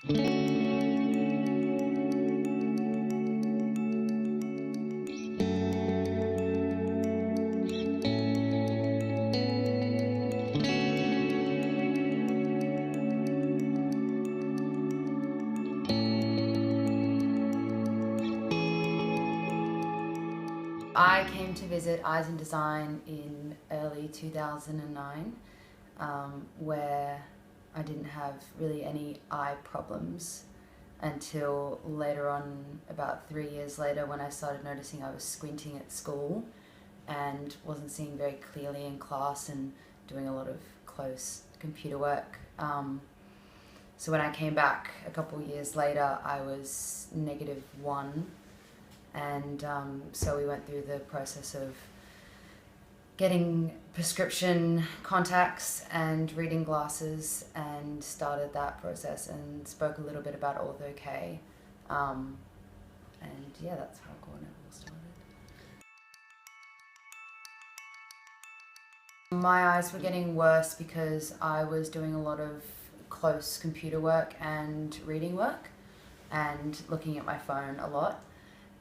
I came to visit InDesign in early 2009, where I didn't have really any eye problems until later on, about 3 years later, when I started noticing I was squinting at school and wasn't seeing very clearly in class and doing a lot of close computer work. So when I came back a couple of years later, I was -1. And so we went through the process of getting prescription contacts and reading glasses, and started that process and spoke a little bit about Ortho-K. And yeah, that's how Corneal started. My eyes were getting worse because I was doing a lot of close computer work and reading work and looking at my phone a lot.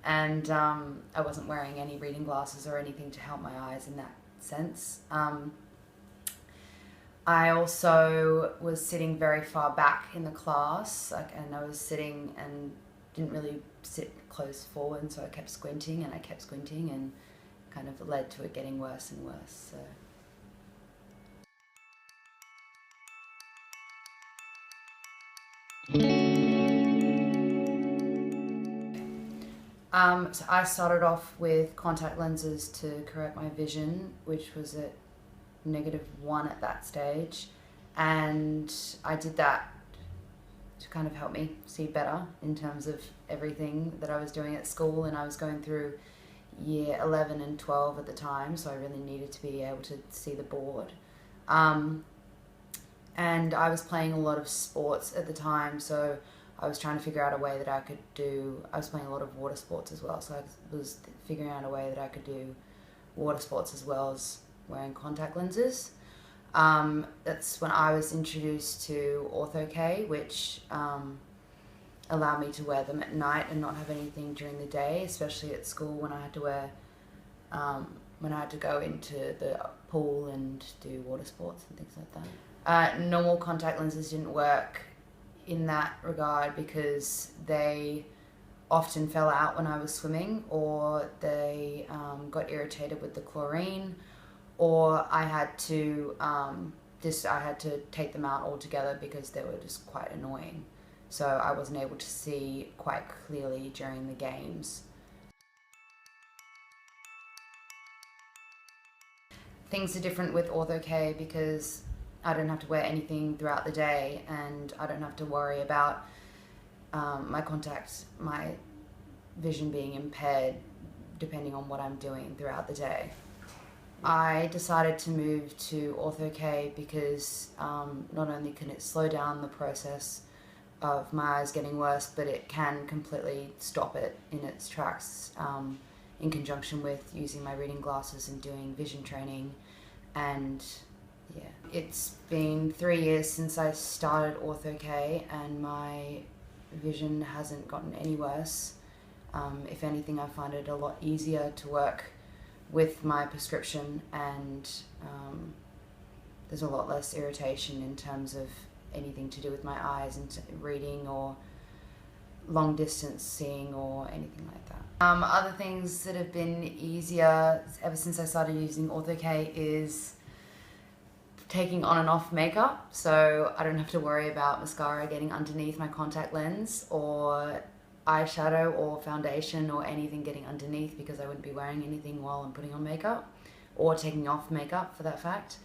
And I wasn't wearing any reading glasses or anything to help my eyes in that sense. I also was sitting very far back in the class, and I was sitting and didn't really sit close forward, and so I kept squinting and kind of led to it getting worse and worse. So I started off with contact lenses to correct my vision, which was at -1 at that stage, and I did that to kind of help me see better in terms of everything that I was doing at school, and I was going through year 11 and 12 at the time, so I really needed to be able to see the board. And I was playing a lot of sports at the time, so I was trying to figure out a way that I could do, I was playing a lot of water sports as well, so I was figuring out a way that I could do water sports as well as wearing contact lenses. That's when I was introduced to Ortho-K, which allowed me to wear them at night and not have anything during the day, especially at school when I had to wear, when I had to go into the pool and do water sports and things like that. Normal contact lenses didn't work in that regard because they often fell out when I was swimming, or they got irritated with the chlorine, or I had to take them out altogether because they were just quite annoying. So I wasn't able to see quite clearly during the games. Things are different with Ortho-K because I don't have to wear anything throughout the day, and I don't have to worry about my vision being impaired depending on what I'm doing throughout the day. I decided to move to Ortho-K because not only can it slow down the process of my eyes getting worse, but it can completely stop it in its tracks in conjunction with using my reading glasses and doing vision training. And yeah, it's been 3 years since I started Ortho-K, and my vision hasn't gotten any worse. If anything, I find it a lot easier to work with my prescription, and there's a lot less irritation in terms of anything to do with my eyes and reading or long distance seeing or anything like that. Other things that have been easier ever since I started using Ortho-K is taking on and off makeup, so I don't have to worry about mascara getting underneath my contact lens, or eyeshadow or foundation or anything getting underneath, because I wouldn't be wearing anything while I'm putting on makeup, or taking off makeup for that fact.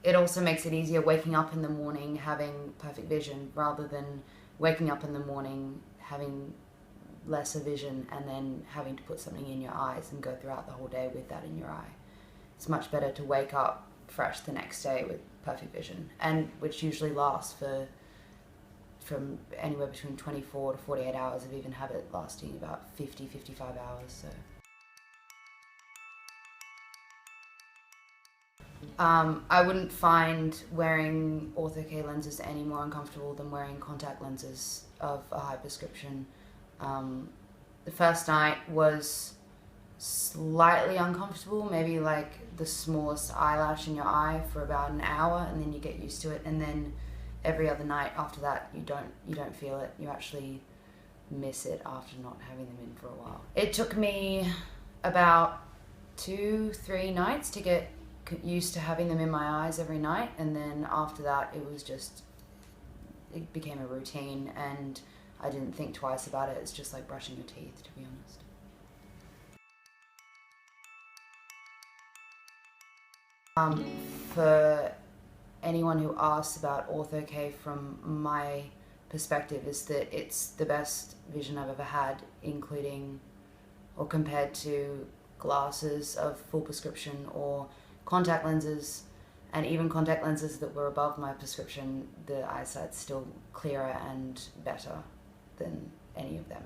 It also makes it easier waking up in the morning having perfect vision, rather than waking up in the morning having lesser vision and then having to put something in your eyes and go throughout the whole day with that in your eye. It's much better to wake up fresh the next day with perfect vision, and which usually lasts from anywhere between 24 to 48 hours. I've even had it lasting about 50-55 hours. So I wouldn't find wearing Ortho-K lenses any more uncomfortable than wearing contact lenses of a high prescription. The first night was slightly uncomfortable, maybe like the smallest eyelash in your eye for about an hour, and then you get used to it, and then every other night after that you don't feel it. You actually miss it after not having them in for a while. It took me about 2-3 nights to get used to having them in my eyes every night, and then after that it became a routine, and I didn't think twice about it. It's just like brushing your teeth, to be honest. For anyone who asks about Ortho-K, from my perspective, is that it's the best vision I've ever had, including or compared to glasses of full prescription or contact lenses, and even contact lenses that were above my prescription. The eyesight's still clearer and better than any of them.